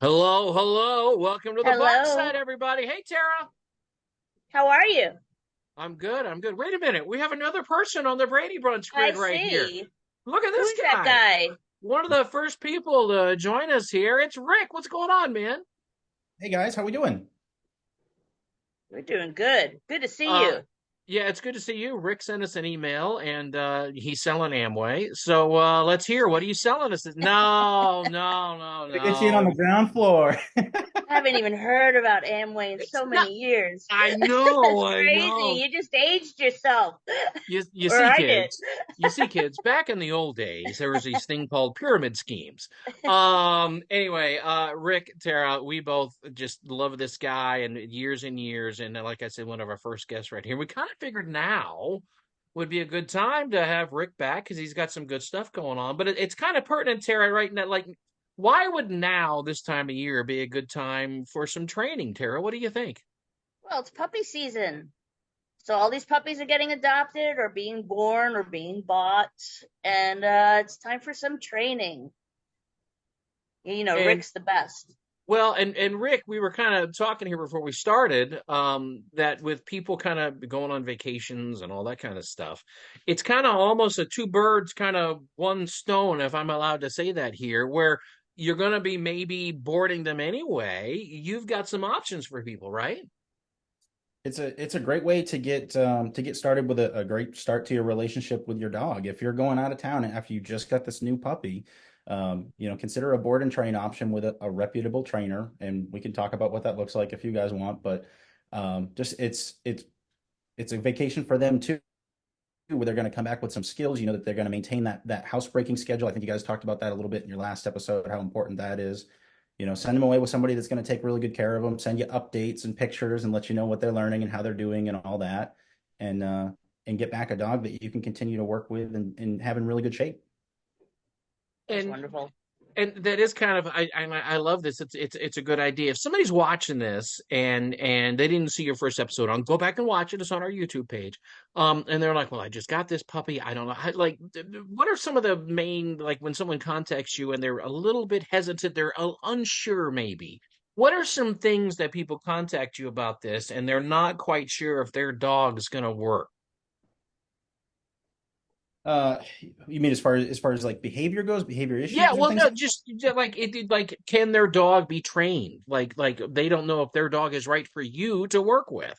Hello, hello. Welcome to the Barnside, Hello. everybody. Hey, Tara. How are you? I'm good. I'm good. Wait a minute. We have another person on the Brady Brunch I grid right here. see. Look at this Who's that guy. guy? One of the first people to join us here. It's Rick. What's going on, man? Hey guys, how we doing? We're doing good. Good to see Uh, you. yeah, it's good to see you. Rick sent us an email and he's selling Amway. So let's hear. What are you selling us? No, no, no, To get you in on no. the ground floor. I haven't even heard about Amway in It's so not. many years. I That's know, I crazy. know. You just aged yourself. You Or see, I did. kids, back in the old days, there was these thing called pyramid schemes. Anyway, Rick, Tara, we both just love this guy and years. And like I said, one of our first guests right here. We kind of figured now would be a good time to have Rick back because he's got some good stuff going on. But it's kind of pertinent, Tara, right now. Like, why would now, this time of year, be a good time for some training, Tara? What do you think? Well, it's puppy season. So all these puppies are getting adopted or being born or being bought. And it's time for some training. And Rick's the best. Well, and Rick, we were kind of talking here before we started, that with people kind of going on vacations and all that kind of stuff, it's kind of almost a two birds kind of one stone, if I'm allowed to say that here, where you're going to be maybe boarding them anyway. You've got some options for people, right? It's a great way to get started with a great start to your relationship with your dog. If you're going out of town after you just got this new puppy, consider a board and train option with a reputable trainer, and we can talk about what that looks like if you guys want. But just it's a vacation for them too, where they're going to come back with some skills. You know that they're going to maintain that housebreaking schedule. I think you guys talked about that a little bit in your last episode, how important that is. Send them away with somebody that's going to take really good care of them, send you updates and pictures and let you know what they're learning and how they're doing and all that. And get back a dog that you can continue to work with and have in really good shape. That's And wonderful. that is kind of I love this. It's a good idea. If somebody's watching this and they didn't see your first episode, on go back and watch it. It's on our YouTube page. And they're like, well, I just got this puppy. I don't know. What are some of the main, like when someone contacts you and they're a little bit hesitant, they're unsure maybe. What are some things that people contact you about this and they're not quite sure if their dog is going to work? Uh, you mean as far as like behavior goes, behavior Yeah, issues and well, things no, like just like like can their dog be trained? Like they don't know if their dog is right for you to work with.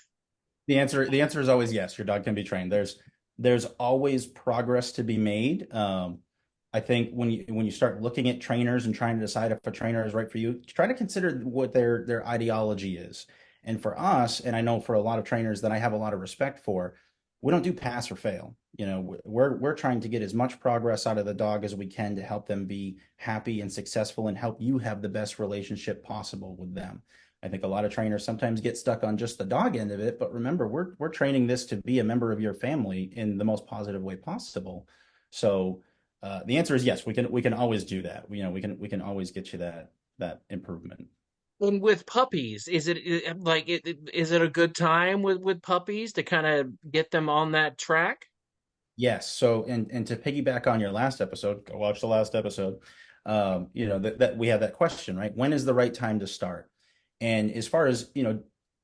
the answer is always yes. Your dog can be trained. There's always progress to be made. I think when you start looking at trainers and trying to decide if a trainer is right for you, try to consider what their ideology is. And for us, and I know for a lot of trainers that I have a lot of respect for, we don't do pass or fail. We're trying to get as much progress out of the dog as we can to help them be happy and successful and help you have the best relationship possible with them. I think a lot of trainers sometimes get stuck on just the dog end of it, but remember, we're training this to be a member of your family in the most positive way possible. So the answer is yes. We can always do that. We can always get you that improvement. And with puppies, is it a good time with puppies to kind of get them on that track? Yes. So and to piggyback on your last episode, go watch the last episode. That we have that question, right? When is the right time to start? And as far as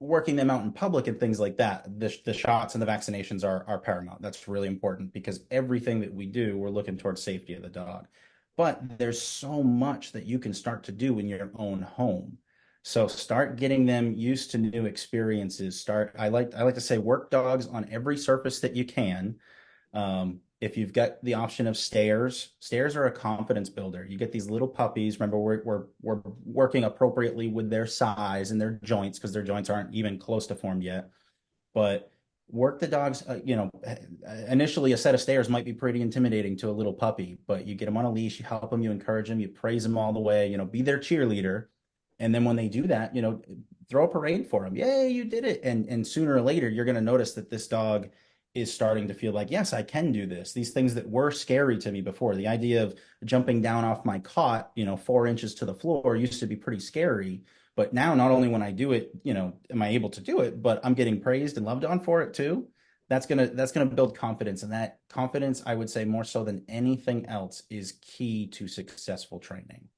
working them out in public and things like that, the shots and the vaccinations are paramount. That's really important because everything that we do, we're looking towards safety of the dog. But there's so much that you can start to do in your own home. So start getting them used to new experiences. I like to say work dogs on every surface that you can. If you've got the option of stairs, stairs are a confidence builder. You get these little puppies. Remember, we're working appropriately with their size and their joints because their joints aren't even close to formed yet. But work the dogs. Initially, a set of stairs might be pretty intimidating to a little puppy, but you get them on a leash, you help them, you encourage them, you praise them all the way. Be their cheerleader. And then when they do that, throw a parade for them. Yay, you did it! And sooner or later, you're going to notice that this dog is starting to feel like, yes, I can do this. These things that were scary to me before, the idea of jumping down off my cot, 4 inches to the floor used to be pretty scary. But now, not only when I do it, am I able to do it, but I'm getting praised and loved on for it too. That's gonna build confidence, and that confidence, I would say, more so than anything else, is key to successful training.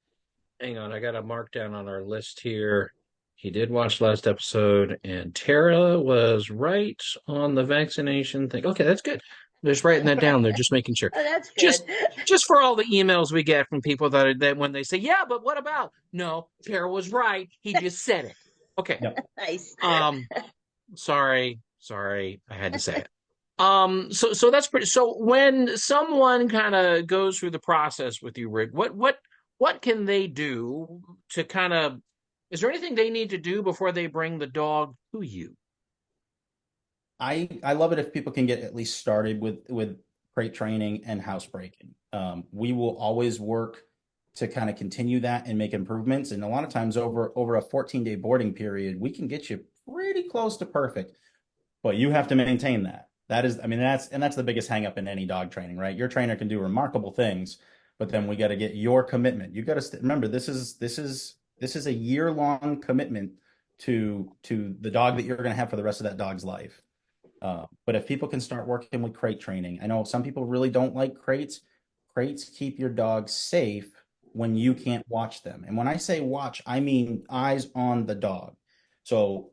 Hang on, I got a mark down on our list here. He did watch last episode, and Tara was right on the vaccination thing. Okay, that's good. Just writing that down there, just making sure. Oh, that's good. Just just for all the emails we get from people that when they say, "Yeah, but what about?" No, Tara was right. He just said it. Okay. Yep. Nice. Sorry, I had to say it. So that's pretty. So when someone kind of goes through the process with you, Rick, what can they do to kind of? Is there anything they need to do before they bring the dog to you? I love it if people can get at least started with crate training and housebreaking. We will always work to kind of continue that and make improvements. And a lot of times over a 14-day boarding period, we can get you pretty close to perfect, but you have to maintain that. That is, I mean, that's the biggest hang up in any dog training, right? Your trainer can do remarkable things, but then we got to get your commitment. You got to remember this is a year-long commitment to the dog that you're going to have for the rest of that dog's life. But if people can start working with crate training, I know some people really don't like crates. Crates keep your dog safe when you can't watch them. And when I say watch, I mean eyes on the dog. So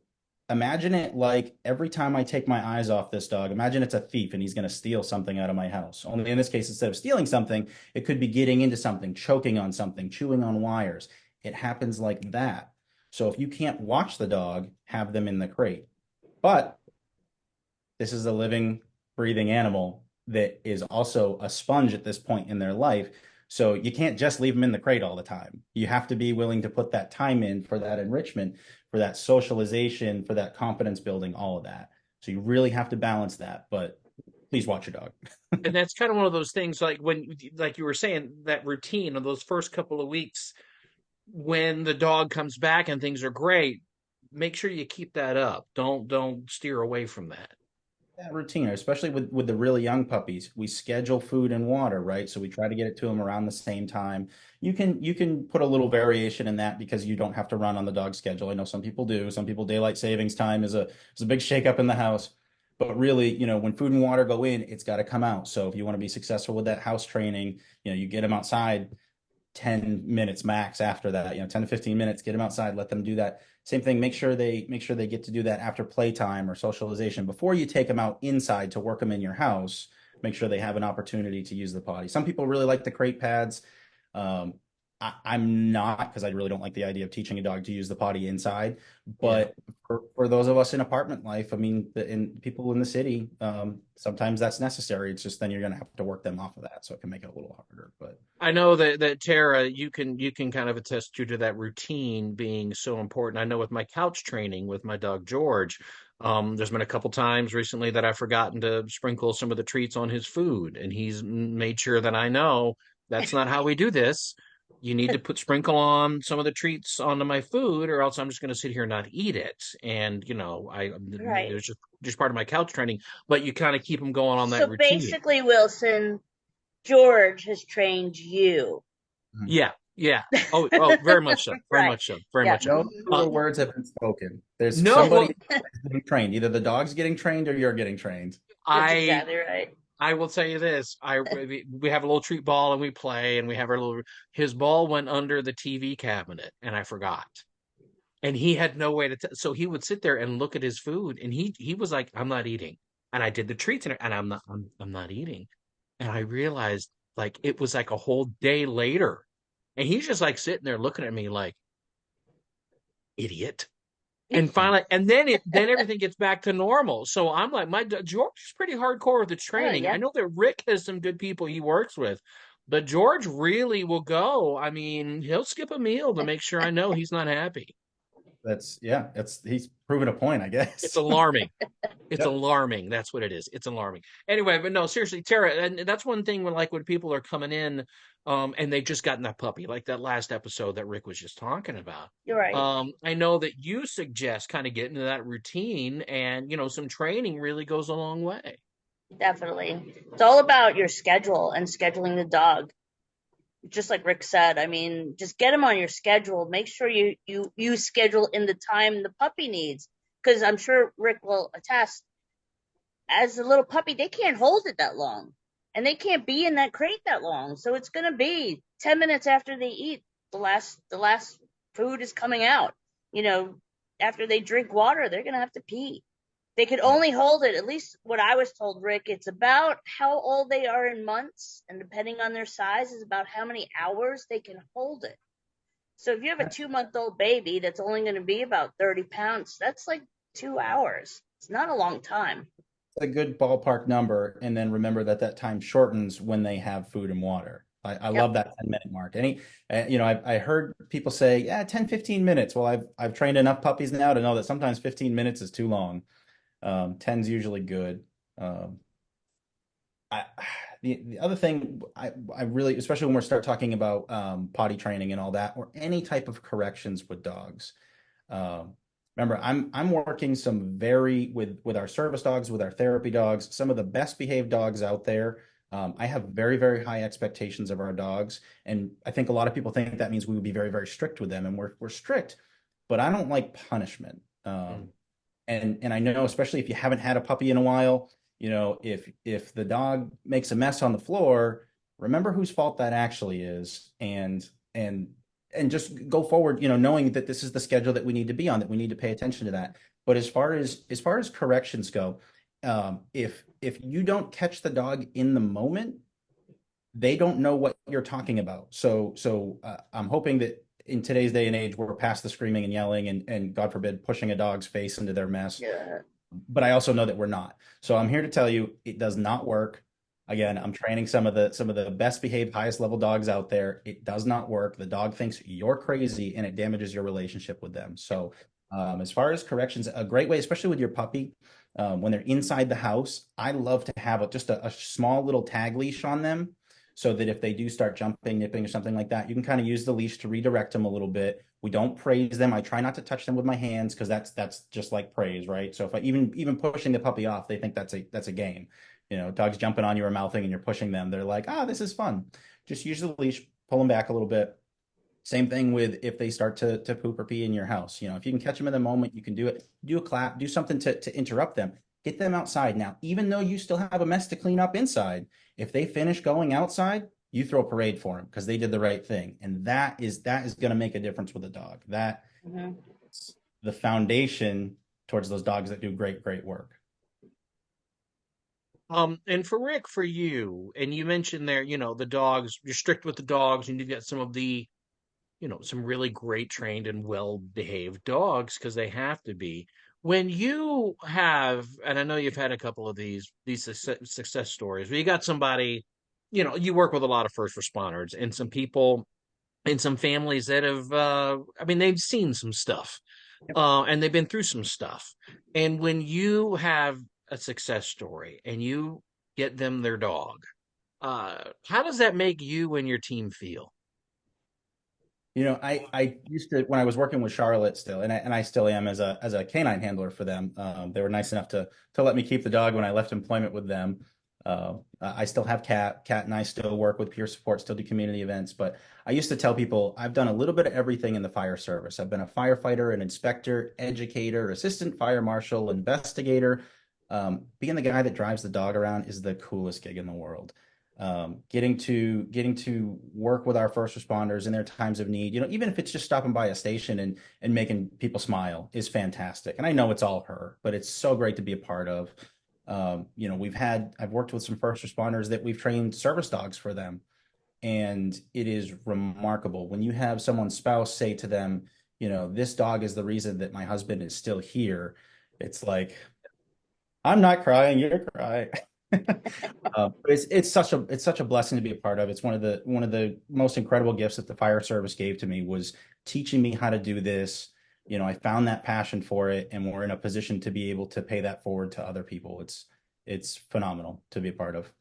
imagine it like every time I take my eyes off this dog, imagine it's a thief and he's going to steal something out of my house. Only in this case, instead of stealing something, it could be getting into something, choking on something, chewing on wires. It happens like that. So if you can't watch the dog, have them in the crate. But this is a living, breathing animal that is also a sponge at this point in their life. So you can't just leave them in the crate all the time. You have to be willing to put that time in for that enrichment, for that socialization, for that confidence building, all of that. So you really have to balance that. But please watch your dog. And that's kind of one of those things, like like you were saying, that routine of those first couple of weeks when the dog comes back and things are great. Make sure you keep that up. Don't steer away from that. That routine, especially with the really young puppies, we schedule food and water, right? So we try to get it to them around the same time. You can put a little variation in that because you don't have to run on the dog schedule. I know some people do. Some people daylight savings time is a big shakeup in the house. But really, when food and water go in, it's got to come out. So if you want to be successful with that house training, you get them outside 10 minutes max after that, 10 to 15 minutes, get them outside, let them do that. Same thing, make sure they get to do that after playtime or socialization before you take them out inside to work them in your house. Make sure they have an opportunity to use the potty. Some people really like the crate pads. um, I'm not, because I really don't like the idea of teaching a dog to use the potty inside. But for those of us in apartment life, I mean, in people in the city, sometimes that's necessary. It's just then you're going to have to work them off of that, so it can make it a little harder. But I know that Tara, you can kind of attest to that routine being so important. I know with my couch training with my dog George, there's been a couple times recently that I've forgotten to sprinkle some of the treats on his food, and he's made sure that I know that's not how we do this. You need to put sprinkle on some of the treats onto my food, or else I'm just going to sit here and not eat it. And it Right. was just part of my couch training. But you kind of keep them going on that So routine. basically, Wilson, George has trained you. Yeah, yeah. Oh, very much so. Very Right. much so. Very Yeah. much so. no Uh, other words have been spoken. There's no, well, somebody getting trained. Either the dog's getting trained or you're getting trained. That's I exactly right. I will tell you this. We have a little treat ball and we play and we have our little. His ball went under the TV cabinet and I forgot. And he had no way to so he would sit there and look at his food and he was like, I'm not eating. And I did the treats and I'm not eating. And I realized like it was like a whole day later. And he's just like sitting there looking at me like, idiot. And finally, and then everything gets back to normal. So I'm like, George is pretty hardcore with the Oh, training. I yeah. know that Rick has some good people he works with, but George really will go. I mean, he'll skip a meal to make sure I know he's not happy. He's proven a point, I It's guess. alarming. It's Yep. alarming. That's what it is. It's alarming. Anyway, but no, seriously, Tara, and that's one thing when people are coming in, and they've just gotten that puppy, like that last episode that Rick was just talking about. You're right. I know that you suggest kind of getting to that routine, and some training really goes a long way. Definitely. It's all about your schedule and scheduling the dog. Just like Rick said, I mean, just get him on your schedule. Make sure you schedule in the time the puppy needs. Because I'm sure Rick will attest, as a little puppy, they can't hold it that long. And they can't be in that crate that long. So it's going to be 10 minutes after they eat. the last food is coming out. You know, after they drink water, they're gonna have to pee. They could Yeah. only hold it, at least what I was told, Rick, it's about how old they are in months, and depending on their size, is about how many hours they can hold it. So if you have a 2 month old baby that's only going to be about 30 pounds, that's like 2 hours. It's not a long time. A good ballpark number, and then remember that that time shortens when they have food and water. I Yep. love that 10-minute mark. I heard people say, yeah, 10, 15 minutes. Well, I've trained enough puppies now to know that sometimes 15 minutes is too long. 10's usually good. Um, I, the other thing I really, especially when we start talking about potty training and all that, or any type of corrections with dogs. Um, Remember, I'm working some very with our service dogs, with our therapy dogs, some of the best behaved dogs out there. I have very, very high expectations of our dogs, and I think a lot of people think that means we would be very, very strict with them, and we're strict, but I don't like punishment. Mm. And I know, especially if you haven't had a puppy in a while, if the dog makes a mess on the floor, remember whose fault that actually is, and and just go forward, knowing that this is the schedule that we need to be on, that we need to pay attention to that. But as far as corrections go, if you don't catch the dog in the moment, they don't know what you're talking about. So I'm hoping that in today's day and age, we're past the screaming and yelling and God forbid pushing a dog's face into their mess. Yeah. But I also know that we're not. So I'm here to tell you it does not work. Again, I'm training some of the best behaved, highest level dogs out there. It does not work. The dog thinks you're crazy and it damages your relationship with them. So as far as corrections, a great way, especially with your puppy, when they're inside the house, I love to have just a small little tag leash on them so that if they do start jumping, nipping, or something like that, you can kind of use the leash to redirect them a little bit. We don't praise them. I try not to touch them with my hands because that's just like praise, right? So if I even pushing the puppy off, they think that's a game. Dogs jumping on you or mouthing and you're pushing them. They're like, this is fun. Just use the leash, pull them back a little bit. Same thing with if they start to poop or pee in your house. If you can catch them in the moment, you can do it. Do a clap, do something to interrupt them. Get them outside. Now, even though you still have a mess to clean up inside, if they finish going outside, you throw a parade for them because they did the right thing. And that is going to make a difference with a dog. That's Hmm. the foundation towards those dogs that do great, great work. And for Rick, for you, and you mentioned there, the dogs, you're strict with the dogs, and you've got some of the, some really great trained and well-behaved dogs because they have to be. When you have, and I know you've had a couple of these success stories, where you got somebody, you work with a lot of first responders and some people and some families that have, I mean, they've seen some stuff, and they've been through some stuff. And when you have a success story and you get them their dog, how does that make you and your team feel? I used to when I was working with Charlotte still, and I still am as a canine handler for them. They were nice enough to let me keep the dog when I left employment with them. I still have Cat and I still work with peer support, still do community events. But I used to tell people I've done a little bit of everything in the fire service. I've been a firefighter, an inspector, educator, assistant fire marshal, investigator. Being the guy that drives the dog around is the coolest gig in the world. Getting to work with our first responders in their times of need, even if it's just stopping by a station and making people smile is fantastic. And I know it's all her, but it's so great to be a part of. I've worked with some first responders that we've trained service dogs for them, and it is remarkable when you have someone's spouse say to them, this dog is the reason that my husband is still here. It's like, I'm not crying, you're crying. But it's such a blessing to be a part of. It's one of the most incredible gifts that the fire service gave to me was teaching me how to do this. I found that passion for it, and we're in a position to be able to pay that forward to other people. It's phenomenal to be a part of.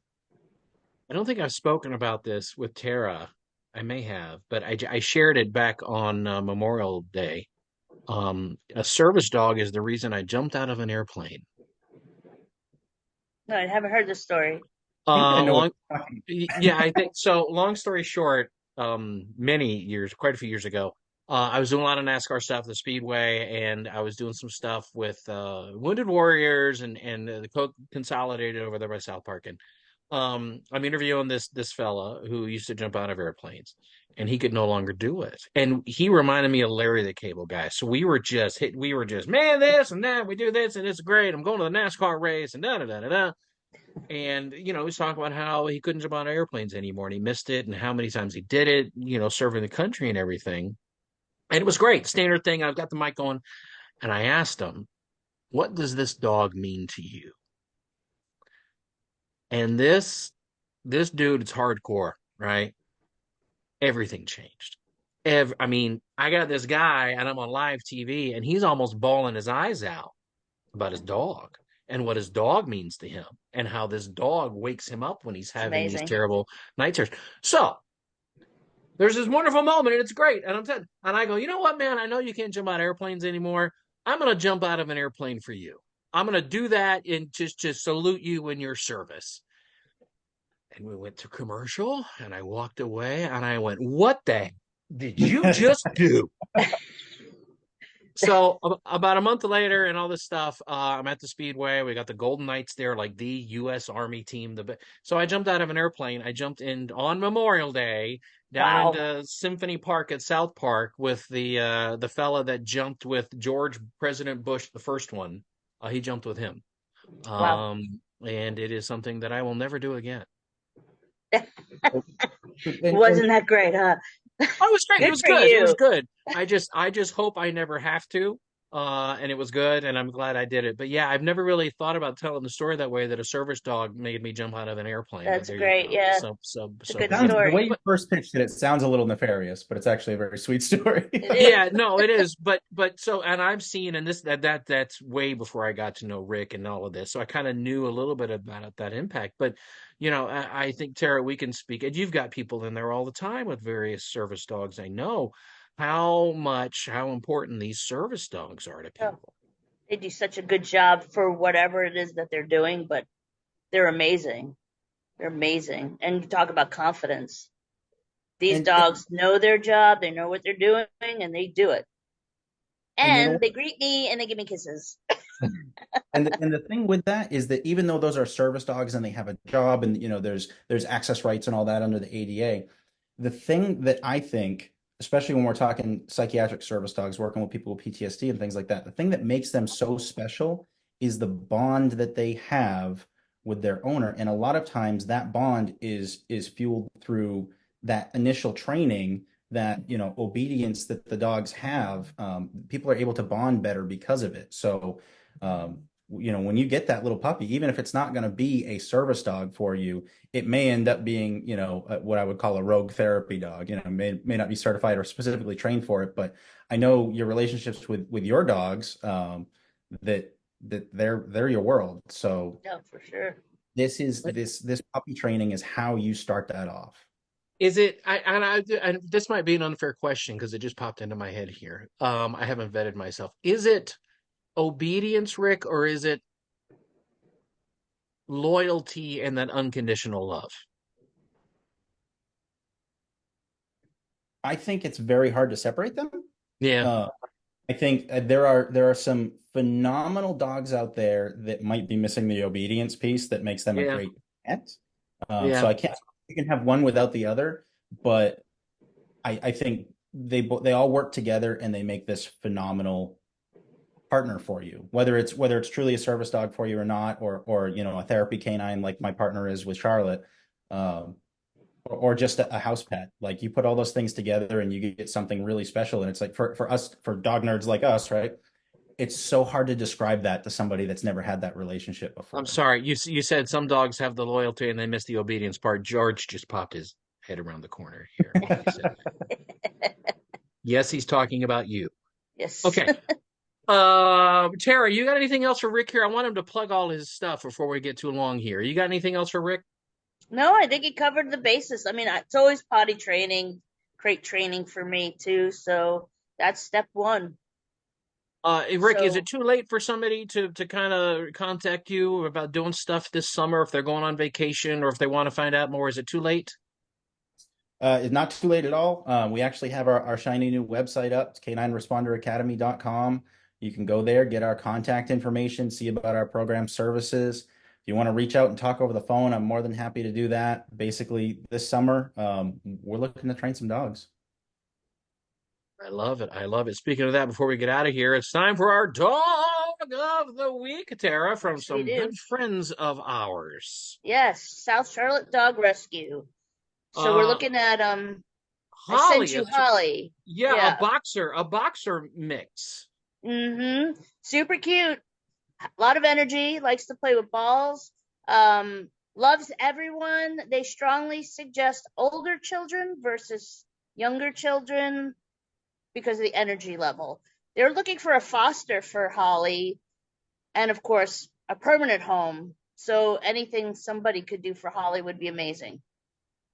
I don't think I've spoken about this with Tara. I may have, but I shared it back on Memorial Day. A service dog is the reason I jumped out of an airplane. No, I haven't heard this story. I think I know what Long, you're talking. yeah, I think so. Long story short, many years, quite a few years ago, I was doing a lot of NASCAR stuff, the Speedway, and I was doing some stuff with Wounded Warriors and the Consolidated over there by South Park. And I'm interviewing this fella who used to jump out of airplanes, and he could no longer do it. And he reminded me of Larry the Cable Guy. So we were just, man, this and that, we do this and it's great. I'm going to the NASCAR race and da da da da da. And he's talking about how he couldn't jump on airplanes anymore and he missed it and how many times he did it, serving the country and everything. And it was great, standard thing. I've got the mic going, and I asked him, "What does this dog mean to you?" And this dude is hardcore, right? Everything changed. I mean, I got this guy and I'm on live TV and he's almost bawling his eyes out about his dog and what his dog means to him and how this dog wakes him up when he's It's having these amazing. terrible night terrors. So there's this wonderful moment and it's great. And and I go, you know what, man? I know you can't jump out of airplanes anymore. I'm going to jump out of an airplane for you. I'm going to do that and just salute you in your service. And we went to commercial and I walked away and I went, what the did you just do? So about a month later and all this stuff, I'm at the Speedway. We got the Golden Knights there, like the U.S. Army team. So I jumped out of an airplane. I jumped in on Memorial Day down Wow. into Symphony Park at South Park with the fella that jumped with President Bush, the first one. He jumped with him. Wow. And it is something that I will never do again. Wasn't that great, huh? Oh, it was great. Good It was for good. It was you. good. I just hope I never have to. And it was good, and I'm glad I did it. But yeah, I've never really thought about telling the story that way, that a service dog made me jump out of an airplane. But That's there you great. go. Yeah. So It's a good Sounds, the way story. you first pitched it, it sounds a little nefarious, but it's actually a very sweet story. It is. yeah, no, it is. But so, and I've seen, and that's way before I got to know Rick and all of this. So I kind of knew a little bit about that impact. But I think, Tara, we can speak, and you've got people in there all the time with various service dogs. I know how important these service dogs are to Oh, people. they do such a good job for whatever it is that they're doing, but they're amazing. They're amazing. And you talk about confidence. These And dogs know their job, they know what they're doing, and they do it. you know And they greet me and they give me kisses. and the thing with that is that even though those are service dogs and they have a job and there's access rights and all that under the ADA, the thing that I think, especially when we're talking psychiatric service dogs working with people with PTSD and things like that, the thing that makes them so special is the bond that they have with their owner. And a lot of times that bond is fueled through that initial training, that obedience that the dogs have. People are able to bond better because of it. So when you get that little puppy, even if it's not going to be a service dog for you, it may end up being, what I would call a rogue therapy dog. May not be certified or specifically trained for it, but I know your relationships with your dogs, that they're your world. So No, for sure. this puppy training is how you start that off. Is it? And this might be an unfair question because it just popped into my head here. I haven't vetted myself. Is it obedience, Rick, or is it loyalty and that unconditional love? I think it's very hard to separate them. Yeah, Uh, I think there are some phenomenal dogs out there that might be missing the obedience piece that makes them a yeah, great pet. So yeah. I can't. You can have one without the other, but I think they all work together and they make this phenomenal partner for you. Whether it's truly a service dog for you or not, or a therapy canine like my partner is with Charlotte, um, or just a house pet. Like, you put all those things together and you get something really special. And it's like, for us, for dog nerds like us, right? It's so hard to describe that to somebody that's never had that relationship I'm before. sorry. You said some dogs have the loyalty and they miss the obedience part. George just popped his head around the corner here when he said that. Yes, he's talking about you. Yes. Okay. Tara, you got anything else for Rick here? I want him to plug all his stuff before we get too long here. You got anything else for Rick? No, I think he covered the basis. I mean, it's always potty training, crate training for me too. So that's step one. Rick, is So it too late for somebody to kind of contact you about doing stuff this summer if they're going on vacation or if they want to find out more? Is it too late? It's not too late at all. We actually have our shiny new website up. It's canineresponderacademy.com. You can go there, get our contact information, see about our program services. If you want to reach out and talk over the phone, I'm more than happy to do that. Basically, this summer, we're looking to train some dogs. I love it. I love it. Speaking of that, before we get out of here, it's time for our dog of the week, Tara, from Yes, we some do. good friends of ours. Yes, South Charlotte Dog Rescue. So we're looking at I sent Holly, you Holly. yeah, Yeah. a boxer mix. Super cute. A lot of energy, likes to play with balls. Loves everyone. They strongly suggest older children versus younger children because of the energy level. They're looking for a foster for Holly and of course a permanent home. So anything somebody could do for Holly would be amazing.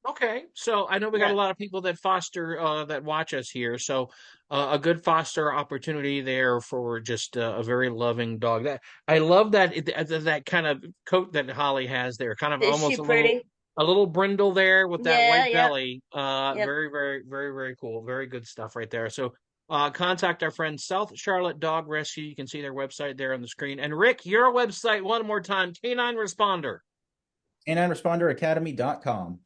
Okay, so I know we got a lot of people that foster that watch us here, so a good foster opportunity there for just a very loving dog. That I love that kind of coat that Holly has there, kind of Is she almost pretty? a little brindle there with that Yeah, white yep, belly. yep. Very, very, very, very cool. Very good stuff right there. So contact our friends South Charlotte Dog Rescue. You can see their website there on the screen. And Rick, your website one more time, Canine Responder. CanineResponderAcademy.com.